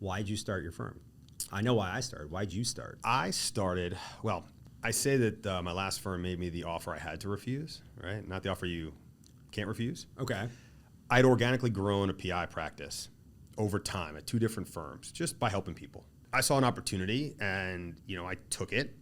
why'd you start your firm? I know why I started. Why'd you start? I say that my last firm made me the offer I had to refuse, right? Not the offer you can't refuse. Okay. I'd organically grown a PI practice over time at 2 different firms just by helping people. I saw an opportunity and, I took it,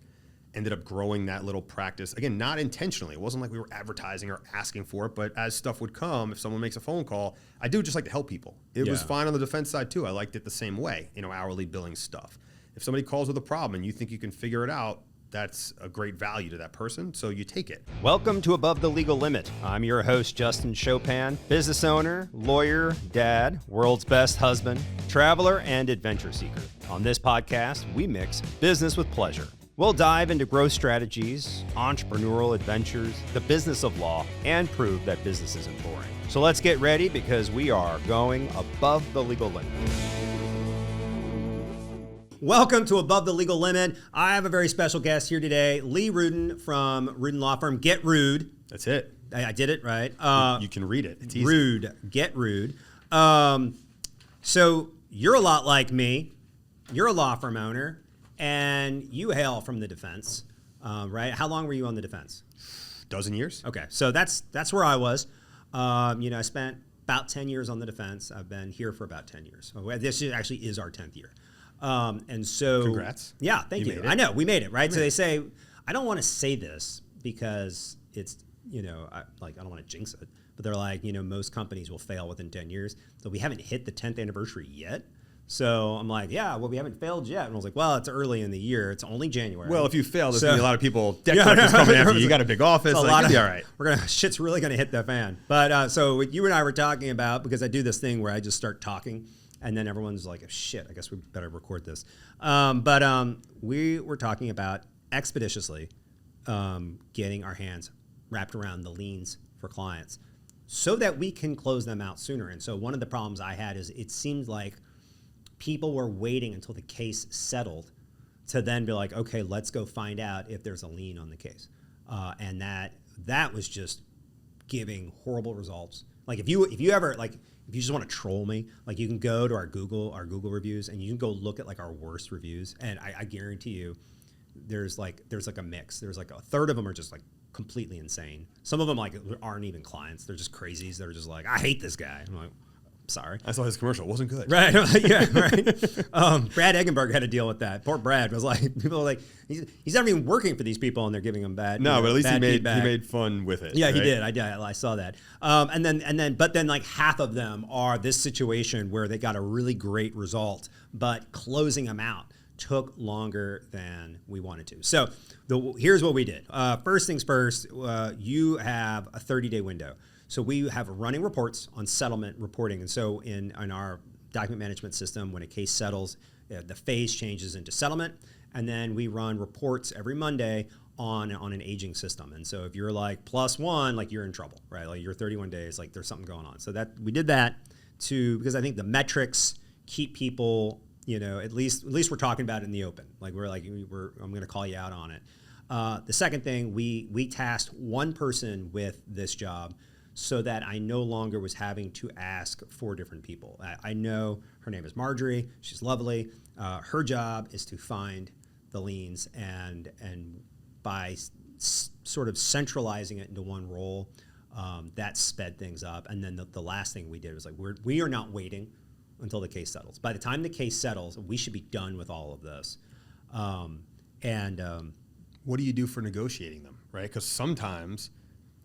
ended up growing that little practice. Again, not intentionally. It wasn't like we were advertising or asking for it, but as stuff would come, if someone makes a phone call, I do just like to help people. It was fine on the defense side too. I liked it the same way, hourly billing stuff. If somebody calls with a problem and you think you can figure it out, that's a great value to that person, so you take it. Welcome to Above the Legal Limit. I'm your host, Justin Chopin, business owner, lawyer, dad, world's best husband, traveler, and adventure seeker. On this podcast, we mix business with pleasure. We'll dive into growth strategies, entrepreneurial adventures, the business of law, and prove that business isn't boring. So let's get ready because we are going above the legal limit. Welcome to Above the Legal Limit. I have a very special guest here today, Lee Rudin from Rudin Law Firm. Get Rude. That's it. I did it right. You can read it. It's easy. Rude. Get Rude. So you're a lot like me. You're a law firm owner, and you hail from the defense, right? How long were you on the defense? 12 years. Okay, so that's where I was. I spent about 10 years on the defense. I've been here for about 10 years. So this actually is our 10th year. And so, congrats. Yeah, thank you. I know we made it, right? So they say, I don't want to say this because it's, I don't want to jinx it, but they're like, most companies will fail within 10 years. So we haven't hit the 10th anniversary yet. So I'm like, yeah, well, we haven't failed yet. And I was like, well, it's early in the year. It's only January. Well, if you fail, there's going to be a lot of people, debt collectors coming after you. You got a big office. You'll be all right. Shit's really going to hit the fan. But so what you and I were talking about, because I do this thing where I just start talking, and then everyone's like, oh, shit, I guess we better record this. But we were talking about expeditiously getting our hands wrapped around the liens for clients so that we can close them out sooner. And so one of the problems I had is it seemed like people were waiting until the case settled to then be like, okay, let's go find out if there's a lien on the case. And that was just giving horrible results. Like if you ever if you just want to troll me, like you can go to our Google reviews and you can go look at like our worst reviews. And I guarantee you there's like a mix. There's like a third of them are just like completely insane. Some of them like aren't even clients. They're just crazies. They're just like, I hate this guy. I'm like, sorry. I saw his commercial. It wasn't good. Right. Yeah, right. Brad Eggenberg had to deal with that. Poor Brad was like, people are like, he's not even working for these people and they're giving him bad. No, but at least he feedback. made fun with it. Yeah, right? he did. I saw that. But then like half of them are this situation where they got a really great result, but closing them out took longer than we wanted to. So here's what we did. First things first, you have a 30-day window. So we have running reports on settlement reporting. And so in our document management system, when a case settles, the phase changes into settlement. And then we run reports every Monday on an aging system. And so if you're like +1, like you're in trouble, right? Like you're 31 days, like there's something going on. So that we did that because I think the metrics keep people, at least we're talking about it in the open. Like I'm going to call you out on it. The second thing, we tasked one person with this job so that I no longer was having to ask 4 different people. I know her name is Marjorie. She's lovely. Her job is to find the liens, and by sort of centralizing it into one role, that sped things up. And then the last thing we did was like, we are not waiting until the case settles. By the time the case settles, we should be done with all of this. What do you do for negotiating them, right? Because sometimes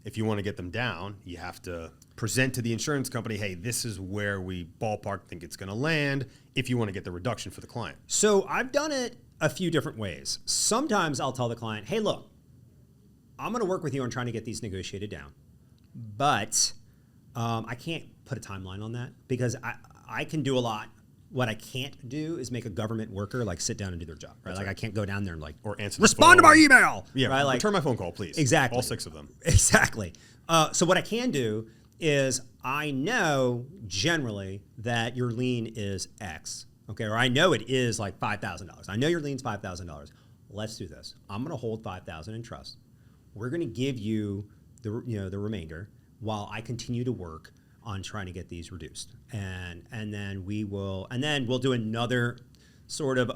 if you want to get them down, you have to present to the insurance company, hey, this is where we ballpark think it's going to land if you want to get the reduction for the client. So I've done it a few different ways. Sometimes I'll tell the client, hey, look, I'm going to work with you on trying to get these negotiated down, but I can't put a timeline on that because I can do a lot. What I can't do is make a government worker like sit down and do their job, right? Like I can't go down there and like or answer respond to my email. Yeah, right? Like return my phone call, please. Exactly, all 6 of them. Exactly. So what I can do is I know generally that your lien is X, okay, or I know it is like $5,000. I know your lien's $5,000. Let's do this. I'm going to hold $5,000 in trust. We're going to give you the remainder while I continue to work on trying to get these reduced. And then we'll do another sort of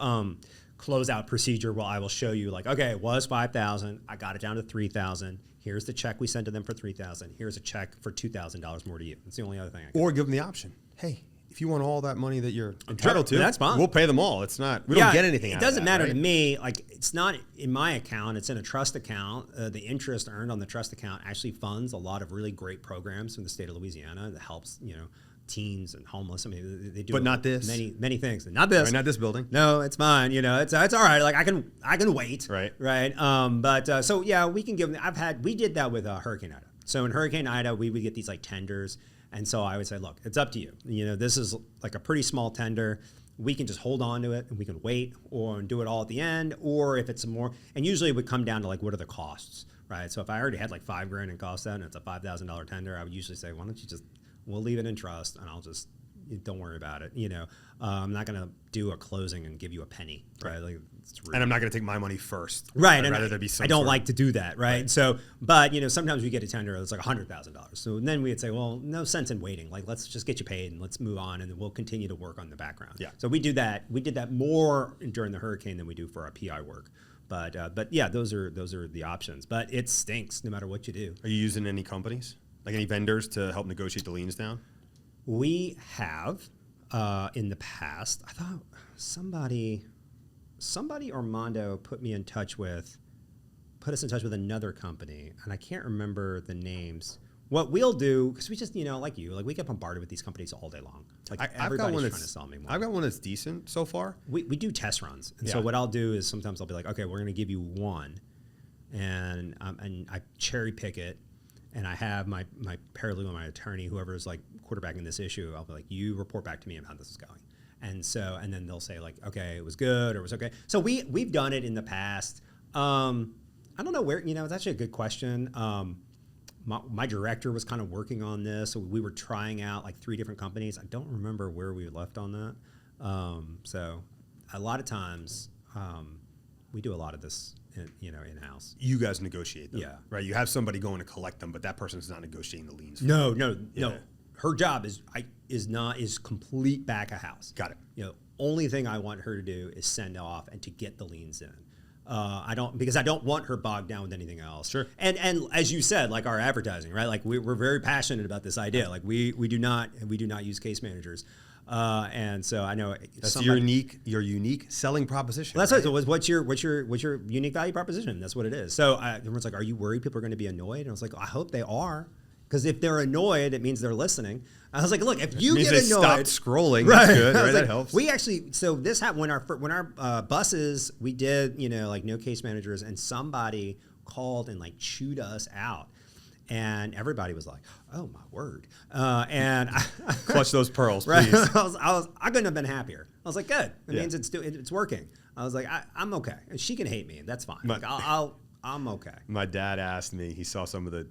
closeout procedure where I will show you like, okay, it was 5,000. I got it down to 3,000. Here's the check we sent to them for 3,000. Here's a check for $2,000 more to you. That's the only other thing I can do. Or give them the option. Hey, if you want all that money that you're entitled to, that's fine. We'll pay them all. It's not, we don't get anything out of that. It doesn't matter right? to me. Like, it's not in my account. It's in a trust account. The interest earned on the trust account actually funds a lot of really great programs in the state of Louisiana that helps, teens and homeless. I mean, they do. But not this. Many things. Not this. Right, not this building. No, it's fine. It's all right. Like I can wait. Right. But so yeah, we can give them. We did that with Hurricane Ida. So in Hurricane Ida, we would get these like tenders. And so I would say, look, it's up to you. This is like a pretty small tender. We can just hold on to it and we can wait or do it all at the end. Or if it's more, and usually it would come down to like, what are the costs, right? So if I already had like $5,000 in cost and it's a $5,000 tender, I would usually say, why don't you we'll leave it in trust and I'll just, don't worry about it. I'm not going to do a closing and give you a penny, right? Like, it's rude. And I'm not going to take my money first. Right. I'd and rather there be some I don't sort like to do that, right? So, but, sometimes we get a tender that's like $100,000. So then we would say, well, no sense in waiting. Like, let's just get you paid and let's move on and then we'll continue to work on the background. Yeah. So we do that. We did that more during the hurricane than we do for our PI work. But yeah, those are the options. But it stinks no matter what you do. Are you using any companies, like any vendors to help negotiate the liens down? We have in the past. I thought somebody Armando put us in touch with another company, and I can't remember the names. What we'll do, because we just, like we get bombarded with these companies all day long. Like everybody's trying to sell me more. I've got one that's decent so far. We do test runs, and so what I'll do is sometimes I'll be like, okay, we're going to give you one, and I cherry pick it. And I have my paralegal, my attorney, whoever's like quarterbacking this issue, I'll be like, you report back to me on how this is going. And then they'll say like, okay, it was good or it was okay. So we've done it in the past. I don't know where, it's actually a good question. My director was kind of working on this. So we were trying out like 3 different companies. I don't remember where we left on that. So a lot of times we do a lot of this in-house. You guys negotiate them, yeah, right? You have somebody going to collect them, but that person's not negotiating the liens. No. Her job is complete back of house. Got it. Only thing I want her to do is send off and to get the liens in. Because I don't want her bogged down with anything else. Sure. And as you said, like our advertising, right? Like we're very passionate about this idea. Like we do not use case managers. And so I know that's your unique selling proposition. Well, that's right. So what's your unique value proposition? That's what it is. So everyone's like, are you worried people are going to be annoyed? And I was like, I hope they are. Because if they're annoyed, it means they're listening. I was like, look, if you get annoyed, stop scrolling. Right. That's good. Right? That helps. We actually, so this happened when our buses, we did, like no case managers, and somebody called and like chewed us out. And everybody was like, "Oh my word!" And clutch those pearls, right? please. I couldn't have been happier. I was like, "Good. It means it's working." I was like, "I'm okay. And she can hate me. That's fine. I'm okay." My dad asked me. He saw some of the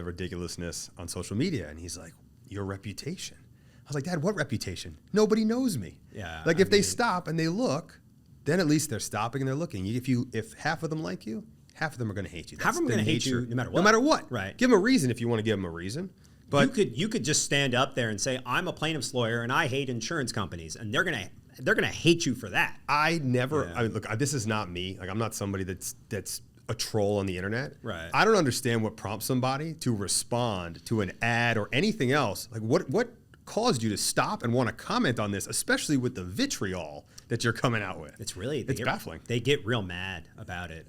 ridiculousness on social media, and he's like, "Your reputation." I was like, "Dad, what reputation? Nobody knows me." Yeah. Like if they stop and they look, then at least they're stopping and they're looking. If half of them like you, half of them are going to hate you. Half of them are going to hate you no matter what. No matter what. Right. Give them a reason if you want to give them a reason. But you could just stand up there and say, "I'm a plaintiff's lawyer and I hate insurance companies," and they're gonna hate you for that. I never. Yeah. Look, this is not me. Like I'm not somebody that's a troll on the internet. Right. I don't understand what prompts somebody to respond to an ad or anything else. Like what caused you to stop and want to comment on this, especially with the vitriol that you're coming out with? It's baffling. They get real mad about it.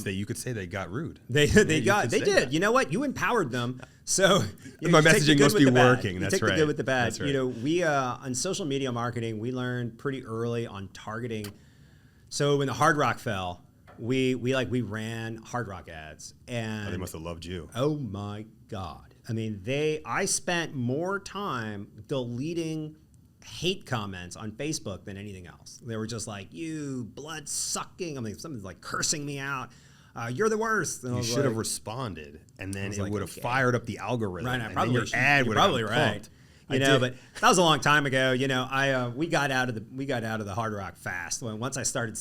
You could say they got rude. They did. That. You know what? You empowered them. So my messaging must be working. That's right. Take the good with the bad. That's right. We on social media marketing, we learned pretty early on targeting. So when the Hard Rock fell, we ran Hard Rock ads, and they must have loved you. Oh my God! I mean, I spent more time deleting hate comments on Facebook than anything else. They were just like, "You blood sucking." I mean, something's like cursing me out. You're the worst. And you should have responded, and then it would have fired up the algorithm. Right, and then your ad would have pumped. You know, but that was a long time ago. You know, we got out of the hard rock fast. Once I started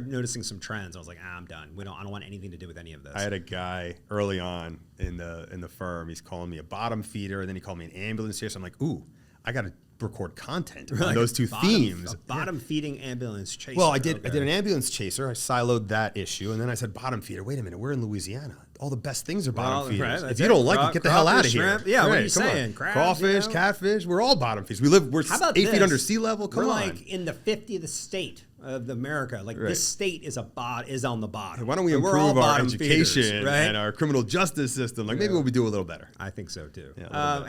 noticing some trends. I was like, I'm done. I don't want anything to do with any of this. I had a guy early on in the firm. He's calling me a bottom feeder, and then he called me an ambulance chaser. I'm like, ooh, I got to record content on those two themes. Bottom feeding ambulance chaser. Well, I did an ambulance chaser. I siloed that issue, and then I said bottom feeder. Wait a minute, we're in Louisiana. All the best things are bottom feeders. If you don't like it, get the hell out of here. Shrimp. Yeah, what are you saying? Crabs, crawfish, catfish. We're all bottom feeders. We're 8 feet under sea level. Come on. We're like in the 50th state of America. Like this state is on the bottom. Why don't we improve our education and our criminal justice system? Like maybe we'll do a little better. I think so too.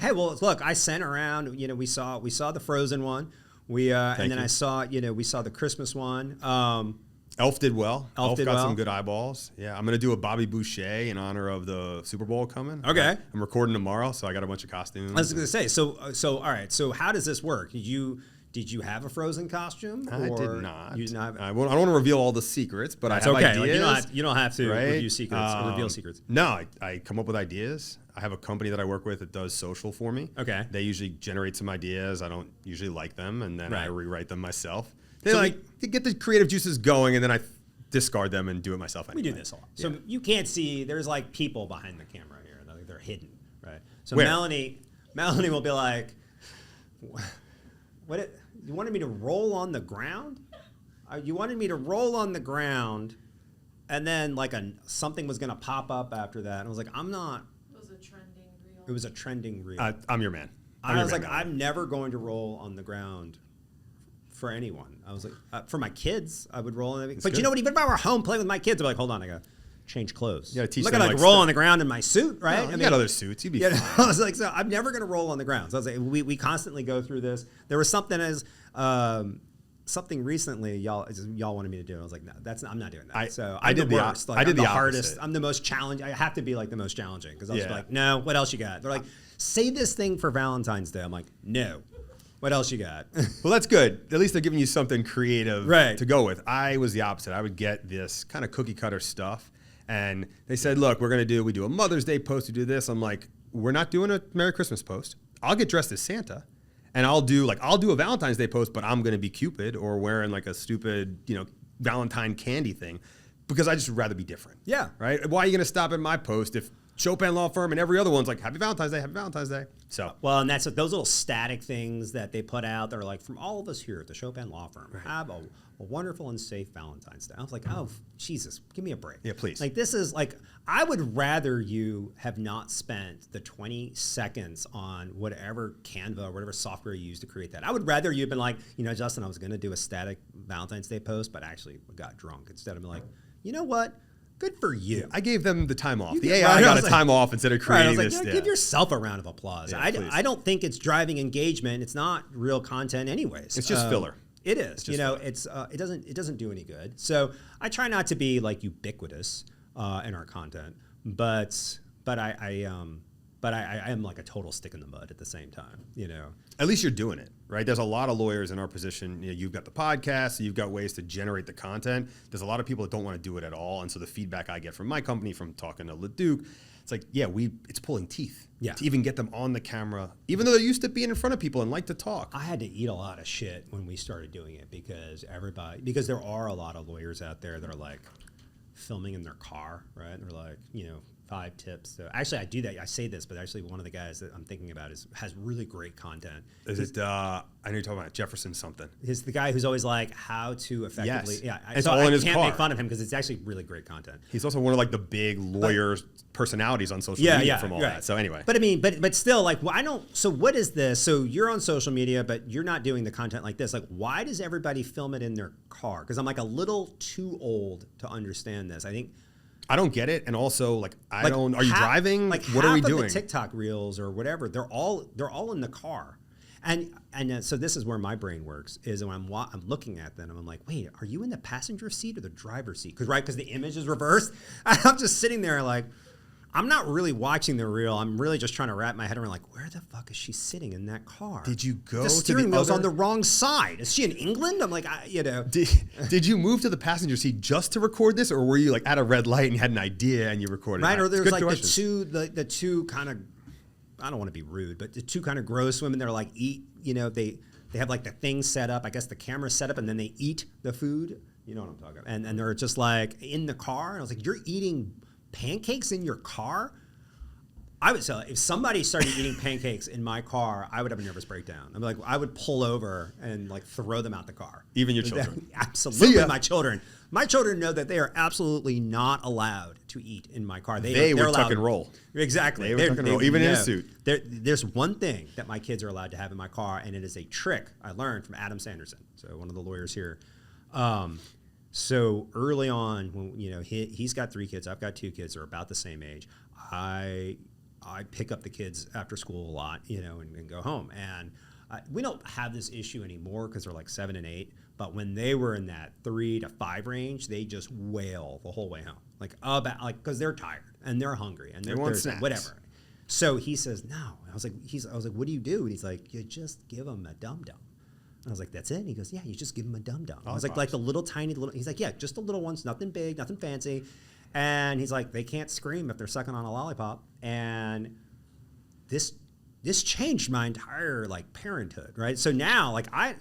Hey, well, look, I sent around. You know, we saw the Frozen one. We then I saw we saw the Christmas one. Elf did well. Elf did got well. some good eyeballs. Yeah, I'm going to do a Bobby Boucher in honor of the Super Bowl coming. Okay. I'm recording tomorrow, so I got a bunch of costumes. I was going to say, so all right. So how does this work? Did you have a Frozen costume? I did not. You did not. I don't want to reveal all the secrets, but I have ideas. Like you don't have to review secrets or reveal secrets. No, I come up with ideas. I have a company that I work with that does social for me. Okay. They usually generate some ideas. I don't usually like them, and then I rewrite them myself. They get the creative juices going, and then I discard them and do it myself anyway. We do this a lot. So you can't see, there's like people behind the camera here. They're hidden, right? So Where? Melanie will be like, what? You wanted me to roll on the ground? You wanted me to roll on the ground, and then like something was going to pop up after that. And I was like, I'm not. It was a trending reel. It was a trending reel. I'm your man. I was like, I'm never going to roll on the ground for anyone. I was like, for my kids, I would roll on the. But you know what? Even if I were home playing with my kids, I'd be like, hold on, I gotta change clothes. Yeah, teach I'm not them gonna like roll on the ground in my suit, right? No, you got other suits. You'd be fine. I was like, so I'm never gonna roll on the ground. So I was like, we constantly go through this. There was something something recently y'all wanted me to do. I was like, no, I'm not doing that. I did the worst. I did the hardest. opposite. I'm the most challenging. I have to be like the most challenging because I was like, no, what else you got? They're like, say this thing for Valentine's Day. I'm like, no. What else you got? Well, that's good. At least they're giving you something creative to go with. I was the opposite. I would get this kind of cookie cutter stuff. And they said, look, we do a Mother's Day post, we do this. I'm like, we're not doing a Merry Christmas post. I'll get dressed as Santa. And I'll do a Valentine's Day post, but I'm going to be Cupid or wearing like a stupid, Valentine candy thing because I just would rather be different. Yeah. Right? Why are you going to stop at my post if Chopin Law Firm and every other one's like, Happy Valentine's Day, Happy Valentine's Day. So well, and that's those little static things that they put out. They're like, from all of us here at the Chopin Law Firm, have a wonderful and safe Valentine's Day. I was like, oh, Jesus, give me a break. Yeah, please. Like, this is like, I would rather you have not spent the 20 seconds on whatever Canva or whatever software you use to create that. I would rather you have been like, Justin, I was going to do a static Valentine's Day post, but actually got drunk instead of being like, you know what? Good for you. I gave them the time off. The AI got a time off instead of creating this. Give yourself a round of applause. Yeah, I don't think it's driving engagement. It's not real content anyways. It's just filler. It is. It doesn't do any good. So I try not to be like ubiquitous in our content, but I am like a total stick in the mud at the same time. At least you're doing it, right? There's a lot of lawyers in our position. You've got the podcast, so you've got ways to generate the content. There's a lot of people that don't want to do it at all, and so the feedback I get from my company, from talking to LeDuc, it's like, it's pulling teeth to even get them on the camera, even though they're used to being in front of people and like to talk. I had to eat a lot of shit when we started doing it because there are a lot of lawyers out there that are like filming in their car, right? And they're like, 5 tips. So actually, I do that. I say this, but actually, one of the guys that I'm thinking about has really great content. Is it? I know you're talking about Jefferson something. He's the guy who's always like, how to effectively. Yes. Yeah. It's all in his car. I can't make fun of him because it's actually really great content. He's also one of like the big lawyers personalities on social media from all that. So anyway. But I mean, but still, like, I don't. So what is this? So you're on social media, but you're not doing the content like this. Like, why does everybody film it in their car? Because I'm like a little too old to understand this. I don't get it, and also like are you driving? Like, what are we doing? Half of the TikTok reels or whatever, they're all in the car, and so this is where my brain works is when I'm looking at them and I'm like, wait, are you in the passenger seat or the driver's seat? Because the image is reversed. And I'm just sitting there like, I'm not really watching the reel. I'm really just trying to wrap my head around like, where the fuck is she sitting in that car? Did you go the steering wheel's on the wrong side? Is she in England? I'm like, Did you move to the passenger seat just to record this, or were you like at a red light and you had an idea and you recorded? Right, it? or there's like the two kind of I don't want to be rude, but the two kind of gross women that are like eat, they have like the thing set up, I guess the camera's set up, and then they eat the food. You know what I'm talking about. And they're just like in the car. And I was like, you're eating pancakes in your car? I would say if somebody started eating pancakes in my car, I would have a nervous breakdown. I'm like, I would pull over and like throw them out the car. Even your children? Absolutely, my children. My children know that they are absolutely not allowed to eat in my car. They would tuck and roll. Exactly. They would tuck and roll, even in a suit. There's one thing that my kids are allowed to have in my car, and it is a trick I learned from Adam Sanderson, so one of the lawyers here. So early on, when he's got 3 kids, I've got 2 kids. They're about the same age. I pick up the kids after school a lot, and go home. And we don't have this issue anymore because they're like 7 and 8. But when they were in that 3 to 5 range, they just wail the whole way home, because they're tired and they're hungry and they're thirsty, whatever. So he says no. I was like, what do you do? And he's like, you just give them a dum-dum. I was like, that's it? And he goes, yeah, you just give them a dum-dum. I was like the little tiny little. He's like, yeah, just the little ones, nothing big, nothing fancy. And he's like, they can't scream if they're sucking on a lollipop. And this changed my entire like parenthood, right? So now, like I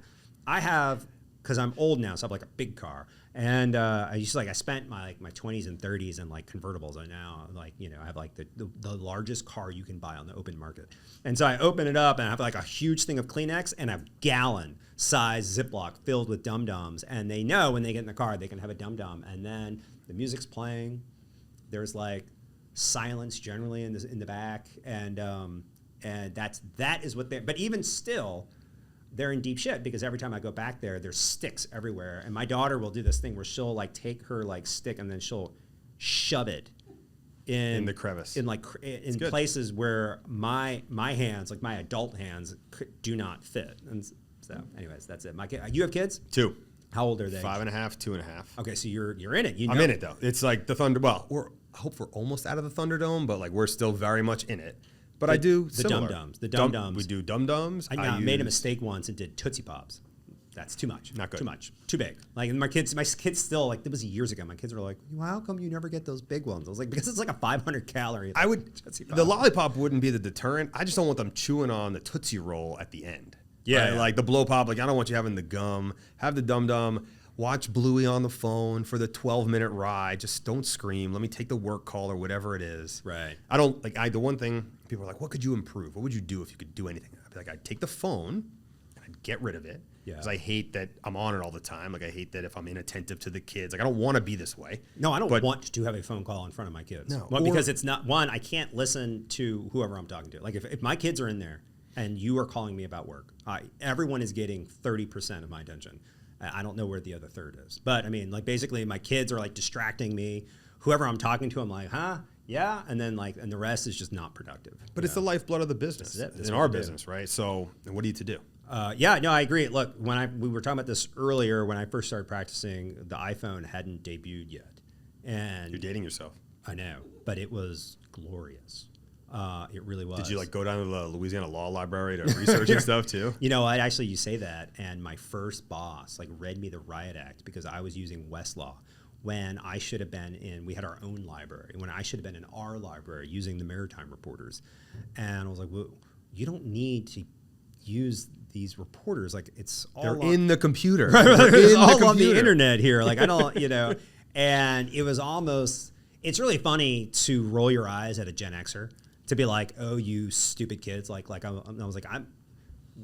have, because I'm old now, so I have like a big car. And I spent my 20s and 30s in like convertibles, and now I have like the largest car you can buy on the open market. And so I open it up and I have like a huge thing of Kleenex and a gallon size Ziploc filled with dum-dums. And they know when they get in the car, they can have a dum-dum. And then the music's playing. There's like silence generally in the back. And that is what but even still, they're in deep shit because every time I go back there's sticks everywhere. And my daughter will do this thing where she'll like take her like stick and then she'll shove it in the crevice, in places where my hands, like my adult hands, do not fit. And so, anyways, that's it. You have kids? 2. How old are they? 5.5, 2.5. Okay, so you're in it. I'm in it though. It's like the Thunder. Well, I hope we're almost out of the Thunderdome, but like we're still very much in it. But I do the dum-dums. The dum-dums. We do dum-dums. I made a mistake once and did Tootsie Pops. That's too much. Not good. Too much. Too big. Like my kids still like, it was years ago. My kids were like, well, how come you never get those big ones? I was like, because it's like a 500 calorie. The lollipop wouldn't be the deterrent. I just don't want them chewing on the Tootsie Roll at the end. Yeah. Right? Like the blow pop. Like I don't want you having the gum. Have the dum-dum. Watch Bluey on the phone for the 12-minute ride. Just don't scream. Let me take the work call or whatever it is. Right. I don't like. The one thing people are like, what could you improve? What would you do if you could do anything? I'd be like, I'd take the phone and I'd get rid of it. Yeah. Because I hate that I'm on it all the time. Like I hate that if I'm inattentive to the kids. Like I don't want to be this way. No, I don't want to have a phone call in front of my kids. No. Well, because it's not, one, I can't listen to whoever I'm talking to. Like if my kids are in there and you are calling me about work, everyone is getting 30% of my attention. I don't know where the other third is. But I mean, like basically my kids are like distracting me. Whoever I'm talking to, I'm like, huh? Yeah. And then and the rest is just not productive. But it's the lifeblood of the business. It's in our business, right? So what are you to do? Yeah, no, I agree. Look, we were talking about this earlier, when I first started practicing, the iPhone hadn't debuted yet. And you're dating yourself. I know, but it was glorious. It really was. Did you go down to the Louisiana Law Library to research and stuff too? You say that, and my first boss read me the Riot Act because I was using Westlaw when I should have been we had our own library, when I should have been in our library using the Maritime Reporters. And I was like, well, you don't need to use these reporters. Like it's all They're in the computer. It's all on the internet here. Like I don't, and it was almost, it's really funny to roll your eyes at a Gen Xer. To be like, oh, you stupid kids! I was like,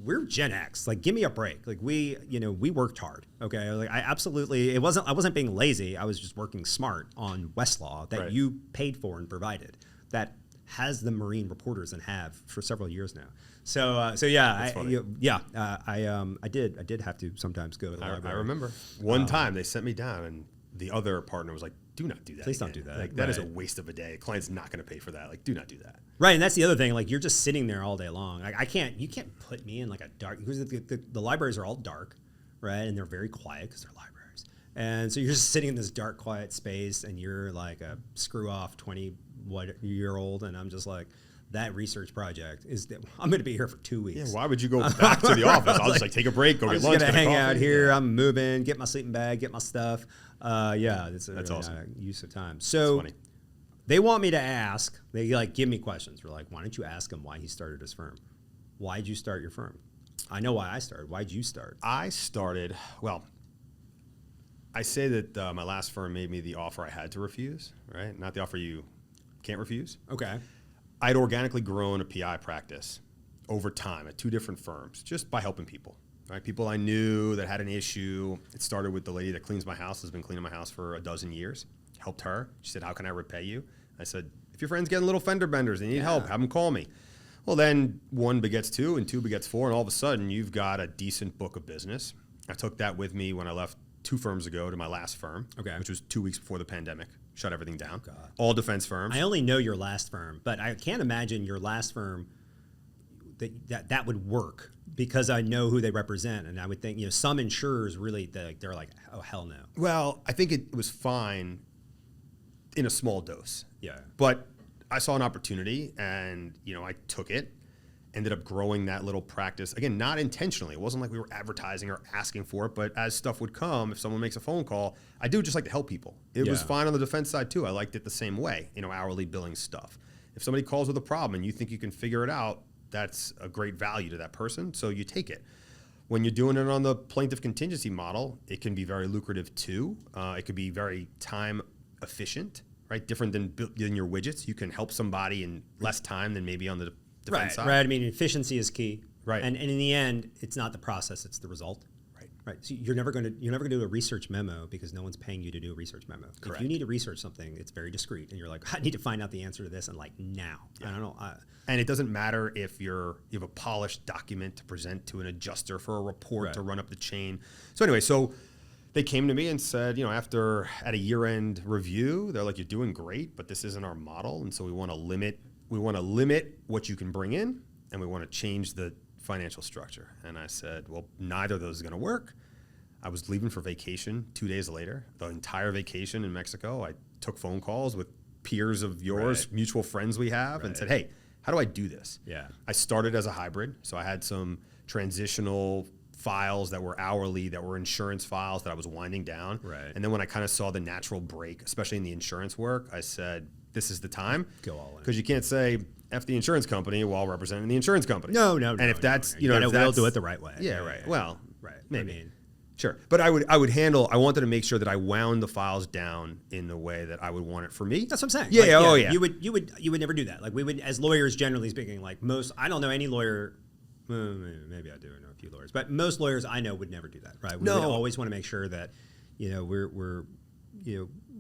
we're Gen X. Like, give me a break. Like, we worked hard. Okay, like I wasn't being lazy. I was just working smart on Westlaw that you paid for and provided. That has the Marine reporters and have for several years now. So yeah, I did have to sometimes go to the library. I remember one time they sent me down, and the other partner was like, do not do that. Please don't do that. Like, that is a waste of a day. A client's not going to pay for that. Like, do not do that. Right, and that's the other thing. Like, you're just sitting there all day long. Like, you can't put me in like a dark, because the libraries are all dark, right? And they're very quiet because they're libraries. And so you're just sitting in this dark, quiet space, and you're like a screw-off 20-year-old, and I'm just like, that research project I'm going to be here for 2 weeks. Yeah, why would you go back to the office? I'll just take a break, go get lunch. I'm just going to hang out here. Yeah. I'm moving, get my sleeping bag, get my stuff. That's awesome. Use of time. So They want me to ask. They like give me questions. We're like, why don't you ask him why he started his firm? Why did you start your firm? I know why I started. Why did you start? I started, well, I say that my last firm made me the offer I had to refuse, right? Not the offer you can't refuse. Okay. I'd organically grown a PI practice over time at 2 different firms just by helping people, right? People I knew that had an issue. It started with the lady that cleans my house, has been cleaning my house for 12 years. Helped her. She said, how can I repay you? I said, if your friend's getting little fender benders, they need help, have them call me. Well, then 1 begets 2 and 2 begets 4, and all of a sudden you've got a decent book of business. I took that with me when I left 2 firms ago to my last firm, which was 2 weeks before the pandemic. Shut everything down. God. All defense firms. I only know your last firm, but I can't imagine your last firm that would work because I know who they represent, and I would think some insurers really they're like, oh hell no. Well, I think it was fine in a small dose. Yeah. But I saw an opportunity, and I took it. Ended up growing that little practice. Again, not intentionally. It wasn't like we were advertising or asking for it, but as stuff would come, if someone makes a phone call, I do just like to help people. It was fine on the defense side too. I liked it the same way, hourly billing stuff. If somebody calls with a problem and you think you can figure it out, that's a great value to that person, so you take it. When you're doing it on the plaintiff contingency model, it can be very lucrative too. It could be very time efficient, right? Different than your widgets. You can help somebody in less time than maybe on the defense side. Right. I mean, efficiency is key. Right. And in the end, it's not the process; it's the result. Right. So you're never going to do a research memo because no one's paying you to do a research memo. Correct. If you need to research something, it's very discreet, and you're like, I need to find out the answer to this, and like now. I don't know. And it doesn't matter if you have a polished document to present to an adjuster for a report to run up the chain. So anyway, they came to me and said, at a year-end review, they're like, you're doing great, but this isn't our model, and so we want to limit what you can bring in, and we want to change the financial structure. And I said, well, neither of those is going to work. I was leaving for vacation 2 days later. The entire vacation in Mexico, I took phone calls with peers of yours, mutual friends we have, and said, hey, how do I do this? Yeah. I started as a hybrid, so I had some transitional files that were hourly, that were insurance files that I was winding down. Right. And then when I kind of saw the natural break, especially in the insurance work, I said, this is the time. Go all in. Because you can't say F the insurance company while representing the insurance company. No. And if that's, we'll do it the right way. Yeah, right. Well, right. Maybe. I mean, sure. But I wanted to make sure that I wound the files down in the way that I would want it for me. That's what I'm saying. Yeah, like, yeah. You would never do that. Like we would, as lawyers, generally speaking, like most, I don't know any lawyer, maybe I do know a few lawyers, but most lawyers I know would never do that, right? We would always want to make sure that, we're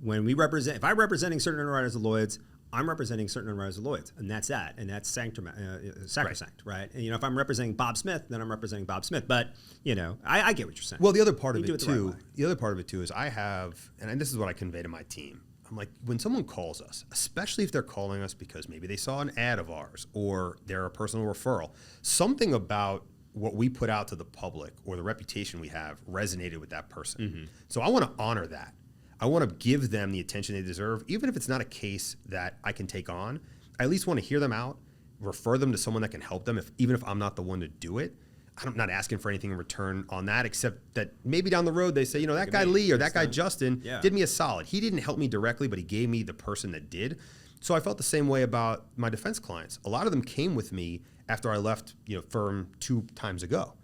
when we represent, if I'm representing certain underwriters of Lloyd's, I'm representing certain underwriters of Lloyd's, and that's that, and that's sacrosanct, right? And if I'm representing Bob Smith, then I'm representing Bob Smith. But I get what you're saying. Well, the other part of it too, is I have, and this is what I convey to my team. I'm like, when someone calls us, especially if they're calling us because maybe they saw an ad of ours or they're a personal referral, something about what we put out to the public or the reputation we have resonated with that person. Mm-hmm. So I want to honor that. I want to give them the attention they deserve, even if it's not a case that I can take on. I at least want to hear them out, refer them to someone that can help them, even if I'm not the one to do it. I'm not asking for anything in return on that, except that maybe down the road they say, that guy Lee or that guy Justin did me a solid. He didn't help me directly, but he gave me the person that did. So I felt the same way about my defense clients. A lot of them came with me after I left firm 2 times ago.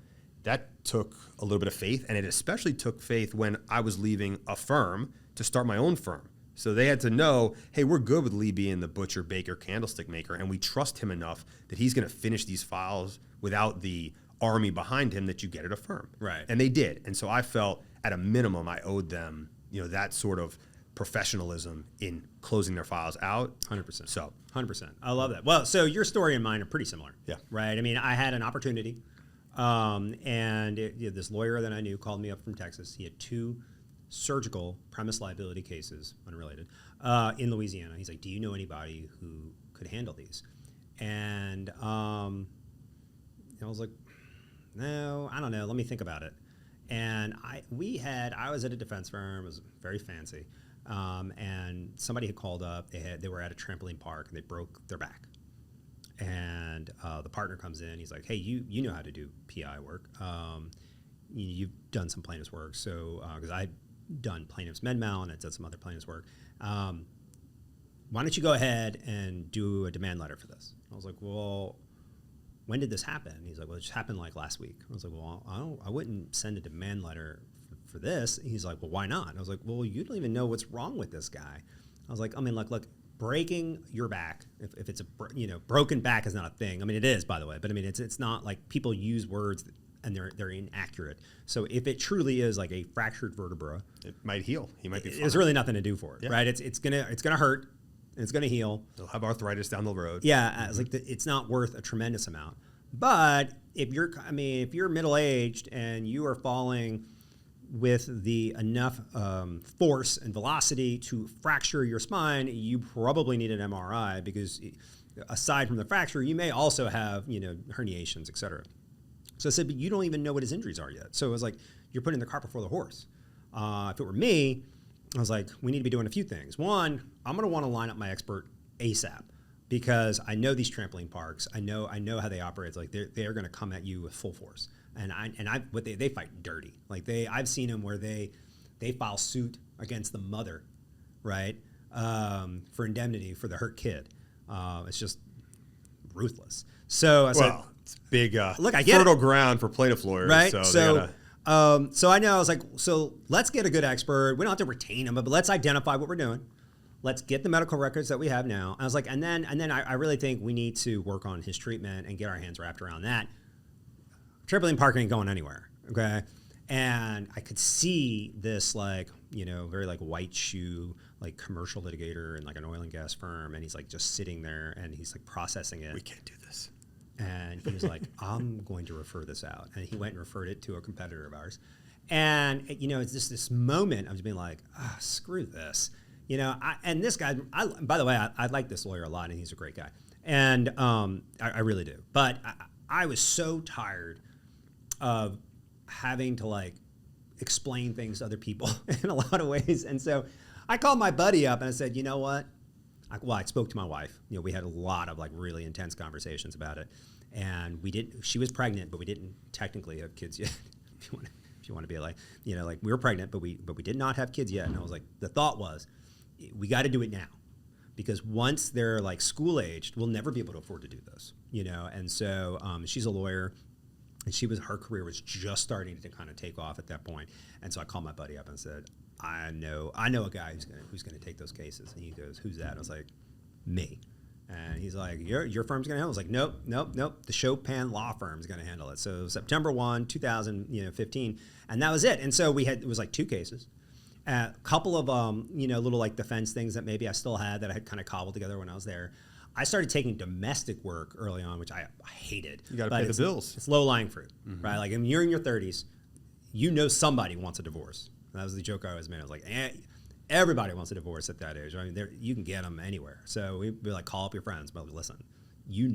That took a little bit of faith, and it especially took faith when I was leaving a firm to start my own firm. So they had to know, hey, we're good with Lee being the butcher, baker, candlestick maker, and we trust him enough that he's going to finish these files without the army behind him that you get at a firm. Right. And they did. And so I felt at a minimum I owed them, that sort of professionalism in closing their files out. 100%. So 100%. I love that. Well, so your story and mine are pretty similar. Yeah. Right. I mean, I had an opportunity, this lawyer that I knew called me up from Texas. He had 2 surgical premise liability cases, unrelated, in Louisiana. He's like, do you know anybody who could handle these? And I was like, no, I don't know. Let me think about it. And I was at a defense firm. It was very fancy. And somebody had called up. They were at a trampoline park and they broke their back. And the partner comes in. He's like, hey, you know how to do PI work. You've done some plaintiff's work. So because I'd done plaintiff's med mal and I'd done some other plaintiff's work. why don't you go ahead and do a demand letter for this? I was like, well, when did this happen? He's like, well, it just happened like last week. I was like, well, I wouldn't send a demand letter for this. He's like, well, why not? I was like, well, you don't even know what's wrong with this guy. I was like, I mean, look, breaking your back, if it's broken back is not a thing. I mean, it is, by the way, but I mean, it's not like people use words and they're inaccurate. So if it truly is like a fractured vertebra, it might heal. He might be fine. There's really nothing to do for it, right? It's gonna hurt. And it's gonna heal. He'll have arthritis down the road. Yeah, it's like it's not worth a tremendous amount. But if you're middle aged and you are falling with the enough force and velocity to fracture your spine, you probably need an MRI, because aside from the fracture, you may also have herniations, et cetera. So I said, but you don't even know what his injuries are yet. So it was like, you're putting the cart before the horse. If it were me, I was like, we need to be doing a few things. One, I'm going to want to line up my expert ASAP, because I know these trampoline parks. I know how they operate. It's like they're going to come at you with full force, and they fight dirty. Like I've seen them where they file suit against the mother, right, for indemnity for the hurt kid. It's just ruthless. So I said, it's big. Look, I get fertile ground for plaintiff lawyers, right? So I know, I was like, so let's get a good expert. We don't have to retain them, but let's identify what we're doing. Let's get the medical records that we have now. I was like, and then I really think we need to work on his treatment and get our hands wrapped around that. Trampoline park ain't going anywhere, okay? And I could see this very like white shoe, like commercial litigator in like an oil and gas firm, and he's like just sitting there and he's like processing it. We can't do this. And he was like, I'm going to refer this out. And he went and referred it to a competitor of ours. And, it's just this moment of just being like, screw this. And this guy, by the way, I like this lawyer a lot, and he's a great guy. And I really do. But I was so tired of having to, explain things to other people in a lot of ways. And so I called my buddy up, and I said, you know what? I spoke to my wife. We had a lot of really intense conversations about it, and she was pregnant, but we didn't technically have kids yet. if you want to be we were pregnant, but we did not have kids yet. And I was like, the thought was, we got to do it now, because once they're school aged, we'll never be able to afford to do this, And so she's a lawyer, and her career was just starting to kind of take off at that point. And so I called my buddy up and said, I know a guy who's gonna take those cases. And he goes, who's that? I was like, me. And he's like, your firm's gonna handle it? I was like, nope. The Chopin law firm's gonna handle it. So September 1, 2015, and that was it. And so it was 2 cases, a couple of little defense things that maybe I still had that I had kind of cobbled together when I was there. I started taking domestic work early on, which I hated. You got to pay the bills. It's low-lying fruit, right? Like, when you're in your 30s, somebody wants a divorce. That was the joke I always made. I was like, everybody wants a divorce at that age. I mean, you can get them anywhere. So we'd be like, call up your friends. But listen, you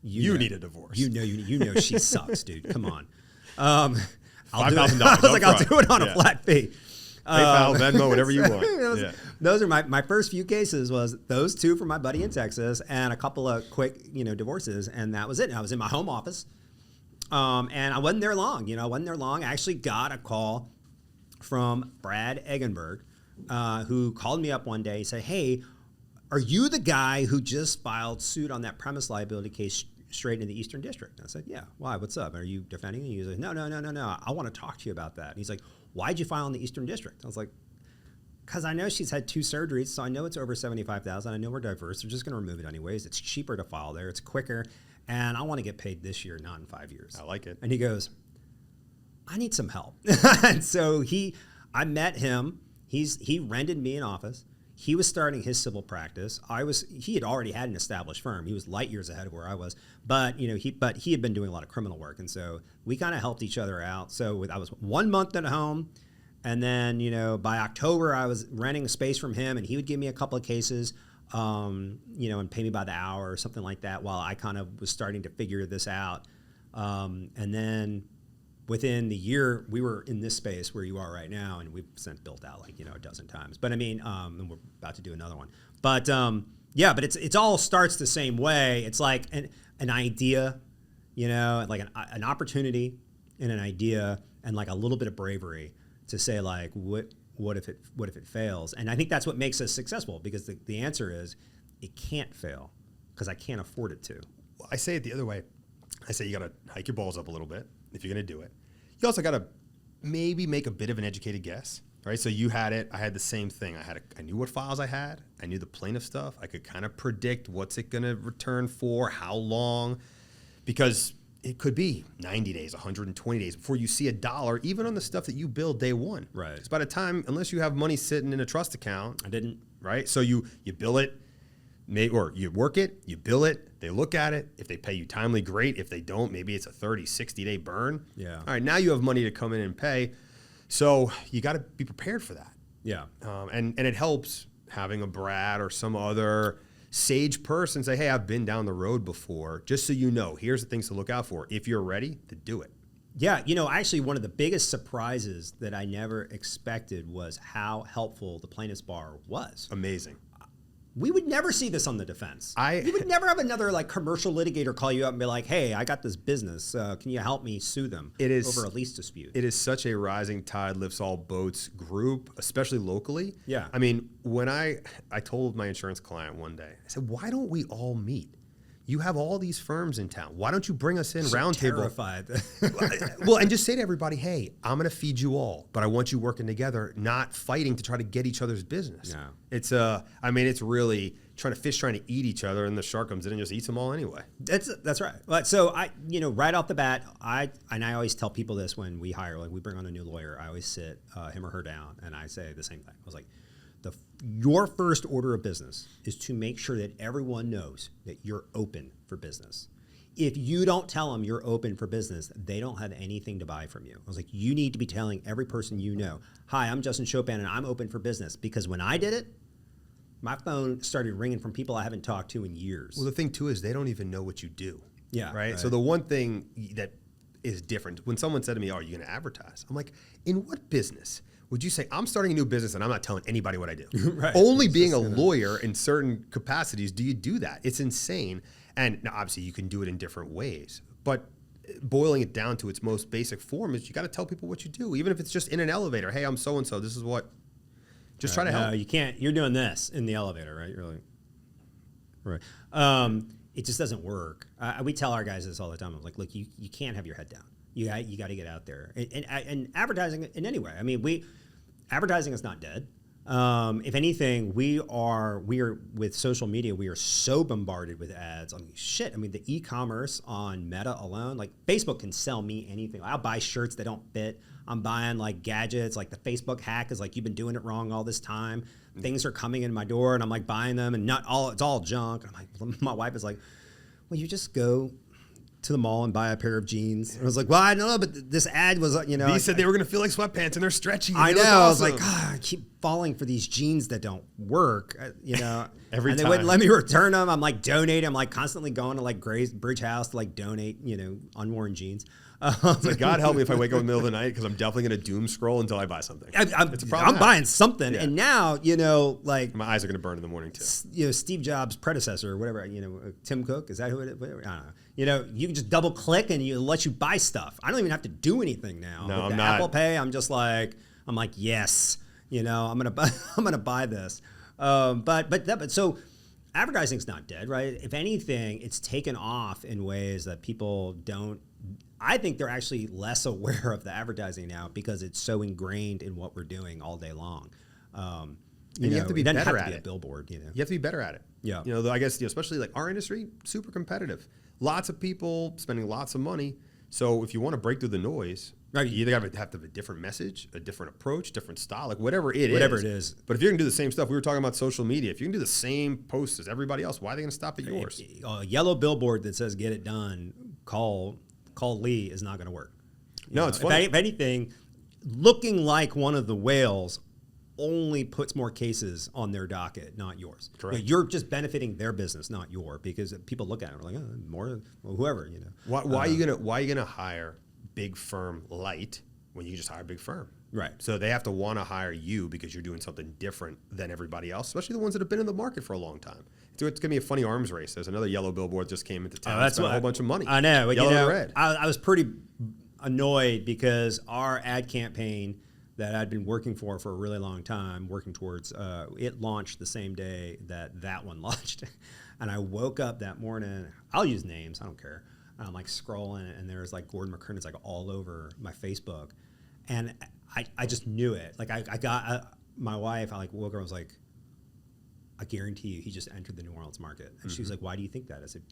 need a divorce. You know she sucks, dude. Come on. $5,000. I was like, I'll do it on a flat fee. PayPal, Venmo, whatever you want. Those are my first few cases. Was those 2 from my buddy in Texas, and a couple of quick divorces, and that was it. And I was in my home office, and I wasn't there long. I actually got a call from Brad Eggenberg, who called me up one day. He said, hey, are you the guy who just filed suit on that premise liability case straight in the Eastern District? And I said, yeah. Why? What's up? Are you defending it? He was like, no. I want to talk to you about that. And he's like, why'd you file in the Eastern District? I was like, because I know she's had 2 surgeries, so I know it's over $75,000. I know we're diverse. We're just going to remove it anyways. It's cheaper to file there. It's quicker. And I want to get paid this year, not in 5 years. I like it. And he goes, I need some help. And so I met him. He rented me an office. He was starting his civil practice. He had already had an established firm. He was light years ahead of where I was, but he had been doing a lot of criminal work. And so we kind of helped each other out. So I was 1 month at home. And then, by October, I was renting a space from him, and he would give me a couple of cases, and pay me by the hour or something like that while I kind of was starting to figure this out. And then within the year, we were in this space where you are right now, and we've since built out a dozen times. But I mean, and we're about to do another one. But but it's all starts the same way. It's like an idea, like an opportunity and an idea and a little bit of bravery to say what what if it fails? And I think that's what makes us successful, because the answer is it can't fail because I can't afford it to. Well, I say it the other way. I say you got to hike your balls up a little bit if you're going to do it. You also got to maybe make a bit of an educated guess, right? So you had it. I had the same thing. I knew what files I had. I knew the plaintiff stuff. I could kind of predict what's it going to return for, how long, because it could be 90 days, 120 days before you see $1, even on the stuff that you build day one. Right. Because by the time, unless you have money sitting in a trust account. I didn't. Right? So you bill it, or you work it, you bill it, they look at it. If they pay you timely, great. If they don't, maybe it's a 30, 60-day burn. Yeah. All right, now you have money to come in and pay. So you got to be prepared for that. Yeah. And it helps having a Brad or some other sage person say, hey, I've been down the road before, just so you know, here's the things to look out for. If you're ready, to do it. Yeah, actually one of the biggest surprises that I never expected was how helpful the plaintiff's bar was. Amazing. We would never see this on the defense. You would never have another like commercial litigator call you up and be like, hey, I got this business. Can you help me sue them over a lease dispute? It is such a rising tide lifts all boats group, especially locally. Yeah. I mean, when I told my insurance client one day, I said, why don't we all meet? You have all these firms in town. Why don't you bring us in roundtable? Terrified. Well, and just say to everybody, hey, I'm going to feed you all, but I want you working together, not fighting to try to get each other's business. No. It's really trying to eat each other, and the shark comes in and just eats them all anyway. That's right. But so right off the bat, I always tell people this when we hire, like we bring on a new lawyer, I always sit him or her down and I say the same thing. I was like, your first order of business is to make sure that everyone knows that you're open for business. If you don't tell them you're open for business, they don't have anything to buy from you. I was like, you need to be telling every person you know, hi, I'm Justin Chopin and I'm open for business. Because when I did it, my phone started ringing from people I haven't talked to in years. Well, the thing too is they don't even know what you do. Yeah. Right? So the one thing that is different, when someone said to me, are you going to advertise? I'm like, in what business would you say, I'm starting a new business and I'm not telling anybody what I do? Right. Only being a lawyer in certain capacities do you do that. It's insane. And now obviously you can do it in different ways, but boiling it down to its most basic form is you got to tell people what you do, even if it's just in an elevator. Hey, I'm so-and-so, this is what, just try to help. No, you can't, you're doing this in the elevator, right? You're like, right. It just doesn't work. We tell our guys this all the time. I'm like, look, you can't have your head down. You got to get out there. And advertising in any way. I mean, advertising is not dead. If anything, we are with social media, we are so bombarded with ads. I mean, shit. I mean, the e-commerce on Meta alone, like Facebook can sell me anything. I'll buy shirts that don't fit. I'm buying like gadgets, like the Facebook hack is like, you've been doing it wrong all this time. Things are coming in my door and I'm like buying them and it's all junk. And I'm like, my wife is like, well, you just go to the mall and buy a pair of jeans. And I was like, well, I know, but this ad was, He said they were going to feel like sweatpants and they're stretchy. I know. Awesome. I was like, I keep falling for these jeans that don't work, Every and they time. wouldn't let me return them. I'm like donating. I'm like constantly going to like Bridge House to like donate, unworn jeans. It's like, God help me if I wake up in the middle of the night because I'm definitely going to doom scroll until I buy something. I'm buying something. Yeah. And now, like my eyes are going to burn in the morning too. Steve Jobs' predecessor or whatever, Tim Cook, is that who it is? Whatever, I don't know. You can just double click and it lets you buy stuff. I don't even have to do anything now. No, with I'm the not. Apple Pay, I'm like, yes, I'm going to buy this. But so advertising's not dead, right? If anything, it's taken off in ways that people don't. I think they're actually less aware of the advertising now because it's so ingrained in what we're doing all day long. You have to be better at it. A billboard, You have to be better at it. Yeah. I guess, especially like our industry, super competitive. Lots of people spending lots of money. So if you want to break through the noise, right, you either have to have a different message, a different approach, different style, like whatever it is. But if you're going to do the same stuff, we were talking about social media. If you can do the same posts as everybody else, why are they going to stop at yours? A yellow billboard that says "Get it done," call Lee is not going to work. No, it's funny. If anything, looking like one of the whales only puts more cases on their docket, not yours. Correct. You're just benefiting their business, not yours, because people look at it and are like, whoever. Why are you gonna hire big firm light when you can just hire big firm? Right. So they have to want to hire you because you're doing something different than everybody else, especially the ones that have been in the market for a long time. So it's going to be a funny arms race. There's another yellow billboard just came into town. That's a whole bunch of money. I know. Yellow and red. I was pretty annoyed because our ad campaign that I'd been working for a really long time, working towards. It launched the same day that one launched. And I woke up that morning, I'll use names, I don't care. I'm like scrolling, and there's like Gordon McKernan's like all over my Facebook. And I just knew it. Like I got my wife, I like woke her, I was like, I guarantee you he just entered the New Orleans market. And she was like, why do you think that? I said,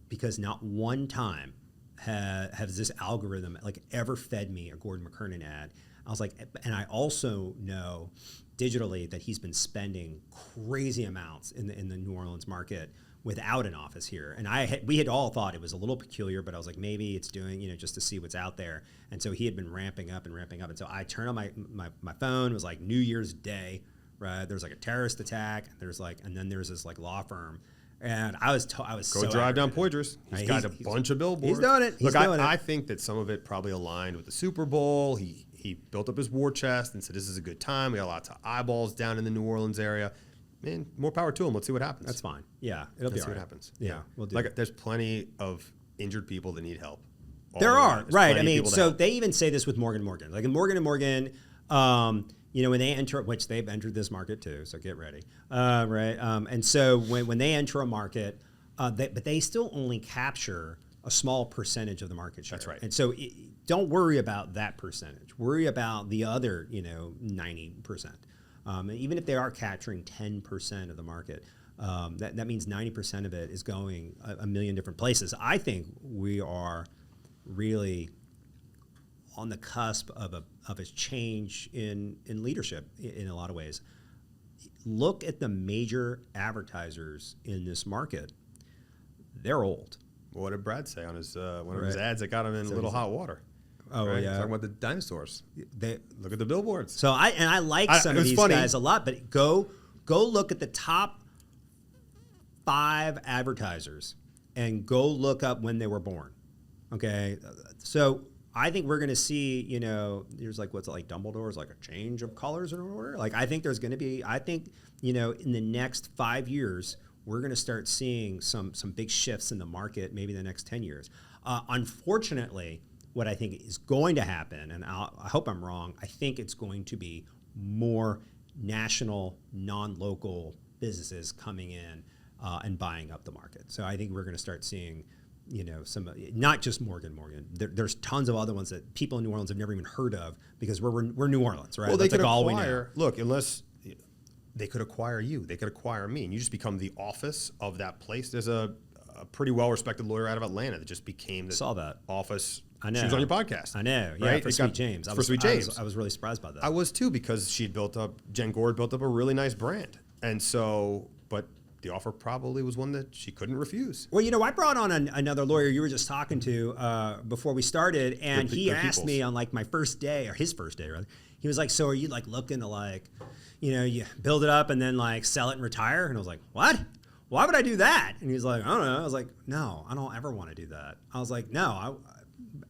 because not one time has this algorithm like ever fed me a Gordon McKernan ad. I was like, and I also know digitally that he's been spending crazy amounts in the New Orleans market without an office here. And we had all thought it was a little peculiar, but I was like, maybe it's doing, just to see what's out there. And so he had been ramping up. And so I turned on my phone. It was like New Year's Day, right? There's like a terrorist attack. And then there's this like law firm. And I was Go drive down Poydras. He's got a bunch of billboards. He's doing it. I think that some of it probably aligned with the Super Bowl. He built up his war chest and said, this is a good time. We got lots of eyeballs down in the New Orleans area. Man, more power to him. Let's see what happens. That's fine. Yeah, it'll be all right. See what happens. Yeah, we'll do. Like, there's plenty of injured people that need help. There are, right? I mean, so they even say this with Morgan & Morgan. Like in Morgan & Morgan, when they enter, which they've entered this market too, so get ready, right? And so when they enter a market, but they still only capture a small percentage of the market share. That's right. And so don't worry about that percentage. Worry about the other, 90%. Even if they are capturing 10% of the market, that means 90% of it is going a million different places. I think we are really on the cusp of a change in leadership in a lot of ways. Look at the major advertisers in this market. They're old. Well, what did Brad say on his one of his ads that got him in a little hot water? Oh, right? Yeah. Talking about the dinosaurs. Look at the billboards. So I like some of these guys a lot, but go look at the top 5 advertisers and go look up when they were born. Okay, so I think we're going to see, there's like what's it like Dumbledore's like a change of colors in order. Like I think there's going to be, in the next 5 years we're going to start seeing some big shifts in the market. Maybe the next 10 years. Unfortunately, what I think is going to happen, and I hope I'm wrong, I think it's going to be more national, non-local businesses coming in and buying up the market. So I think we're going to start seeing, some, not just Morgan. There's tons of other ones that people in New Orleans have never even heard of because we're New Orleans, right? Well, they That's could like acquire. Look, unless they could acquire you, they could acquire me, and you just become the office of that place. There's a pretty well-respected lawyer out of Atlanta that just became the office. I know. She was on your podcast. I know. Yeah, right? for Sweet James. I was really surprised by that. I was too, because Jen Gord built up a really nice brand. And so, but the offer probably was one that she couldn't refuse. Well, I brought on another lawyer you were just talking to before we started, and he asked me on like my first day, or his first day rather, he was like, so are you like looking to like, you build it up and then like sell it and retire? And I was like, what? Why would I do that? And he was like, I don't know. I was like, no, I don't ever want to do that. I was like, no,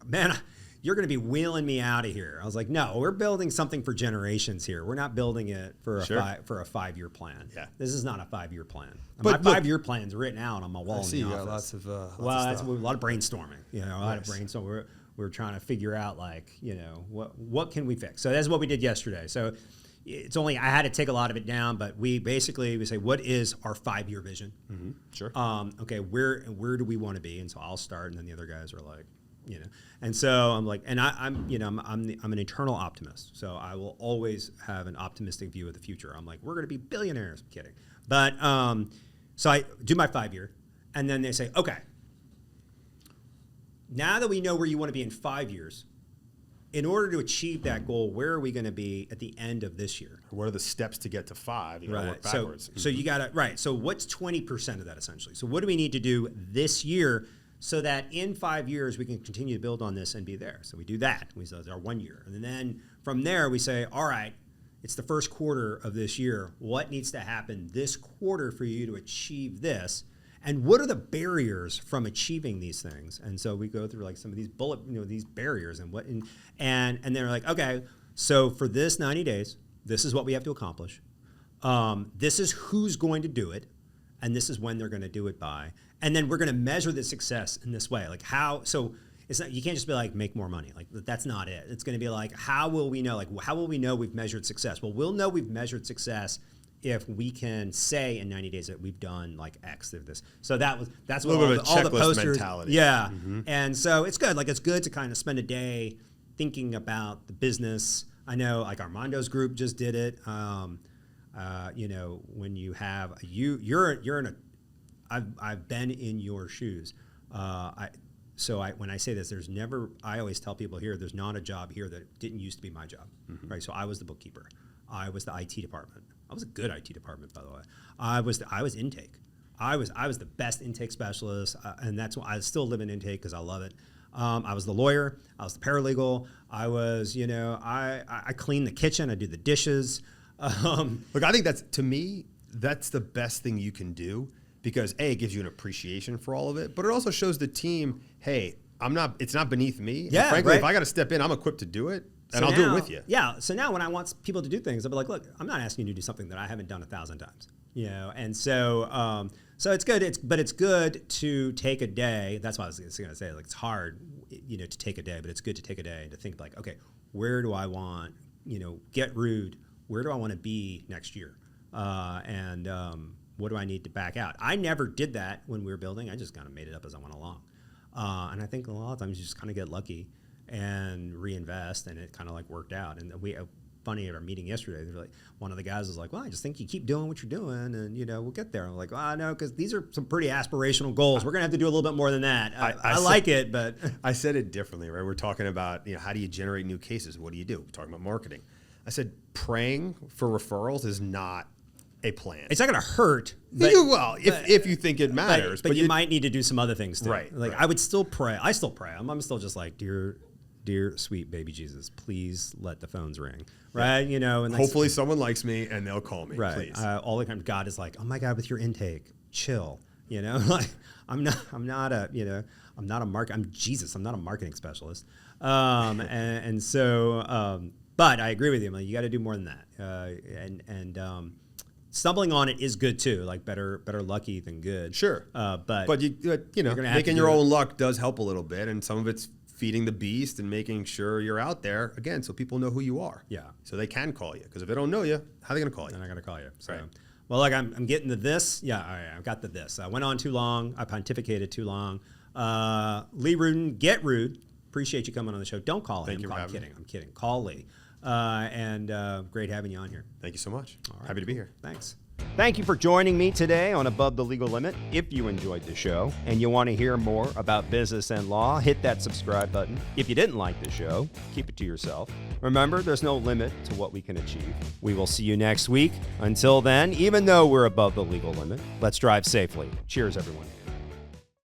man, you're going to be wheeling me out of here. I was like, no, we're building something for generations here. We're not building it for a 5-year plan. Yeah. This is not a 5-year plan. But my 5-year plan's written out on my wall I see in the you got office. lots of That's stuff. a lot of brainstorming. A lot of brainstorming. We're trying to figure out like, what can we fix? So that's what we did yesterday. So it's only, I had to take a lot of it down, but we say, what is our 5-year vision? Mm-hmm. Sure. Okay, where do we want to be? And so I'll start, and then the other guys are like, and so I'm like, and I'm an eternal optimist. So I will always have an optimistic view of the future. I'm like, we're going to be billionaires. I'm kidding. But so I do my 5-year, and then they say, okay, now that we know where you want to be in 5 years, in order to achieve that goal, where are we going to be at the end of this year? What are the steps to get to 5? You got to work backwards. So you got to, so what's 20% of that essentially? So what do we need to do this year so that in 5 years we can continue to build on this and be there? So we do that. We say it's our 1 year. And then from there we say, all right, it's the first quarter of this year. What needs to happen this quarter for you to achieve this? And what are the barriers from achieving these things? And so we go through like some of these these barriers and they're like, okay, so for this 90 days, this is what we have to accomplish. This is who's going to do it, and this is when they're going to do it by. And then we're going to measure the success in this way. Like how, so it's not, you can't just be like, make more money. Like, that's not it. It's going to be like, how will we know? Like, how will we know we've measured success? Well, we'll know we've measured success if we can say in 90 days that we've done like X of this. So that's what all the posters. Mentality. Yeah. And so it's good. Like, it's good to kind of spend a day thinking about the business. I know like Armando's group just did it. You know, when you have you're in a, I've been in your shoes. When I say this, I always tell people here, there's not a job here that didn't used to be my job, right? So I was the bookkeeper. I was the IT department. I was a good IT department, by the way. I was intake. I was the best intake specialist, and that's why I still live in intake because I love it. I was the lawyer. I was the paralegal. I was, you know, I cleaned the kitchen. I do the dishes. Look, I think to me, that's the best thing you can do because A, it gives you an appreciation for all of it, but it also shows the team, hey, it's not beneath me. Yeah, and frankly, right. if I got to step in, I'm equipped to do it, and So I'll do it with you. Yeah. So now when I want people to do things, I'll be like, look, I'm not asking you to do something that I haven't done 1,000 times. You know, and so so it's good. But it's good to take a day. That's what I was going to say. Like, it's hard, you know, to take a day, but it's good to take a day and to think like, okay, where do I want, you know, get rude. Where do I want to be next year? And what do I need to back out? I never did that when we were building. I just kind of made it up as I went along. And I think a lot of times you just kind of get lucky and reinvest, and it kind of like worked out. And funny at our meeting yesterday, they're like, one of the guys was like, well, I just think you keep doing what you're doing and, you know, we'll get there. I'm like, well, no, because these are some pretty aspirational goals. We're going to have to do a little bit more than that. I like it, but. I said it differently, right? We're talking about, you know, how do you generate new cases? What do you do? We're talking about marketing. I said praying for referrals is not a plan. It's not going to hurt. If you think it matters. But you might need to do some other things too. Right. Like, right. I would still pray. I still pray. I'm still just like, dear sweet baby Jesus, please let the phones ring, right? Yeah. You know, and hopefully someone likes me and they'll call me, right? Please. All the time, God is like, oh my God, with your intake, chill. You know, like I'm not I'm Jesus. I'm not a marketing specialist, and so, but I agree with you. Like, you got to do more than that, stumbling on it is good too. Like better lucky than good. Sure, but you know, making your own luck does help a little bit, and some of it's feeding the beast and making sure you're out there again, so people know who you are. Yeah. So they can call you, because if they don't know you, how are they going to call you? They're not going to call you. So, right. Well, like I'm getting to this. Yeah, all right, I've got the this. I went on too long. I pontificated too long. Lee Rudin, get rude. Appreciate you coming on the show. Don't call him. I'm kidding. Call Lee. And great having you on here. Thank you so much. All right, Happy to be here. Thanks. Thank you for joining me today on Above the Legal Limit. If you enjoyed the show and you want to hear more about business and law, hit that subscribe button. If you didn't like the show, keep it to yourself. Remember, there's no limit to what we can achieve. We will see you next week. Until then, even though we're above the legal limit, let's drive safely. Cheers, everyone.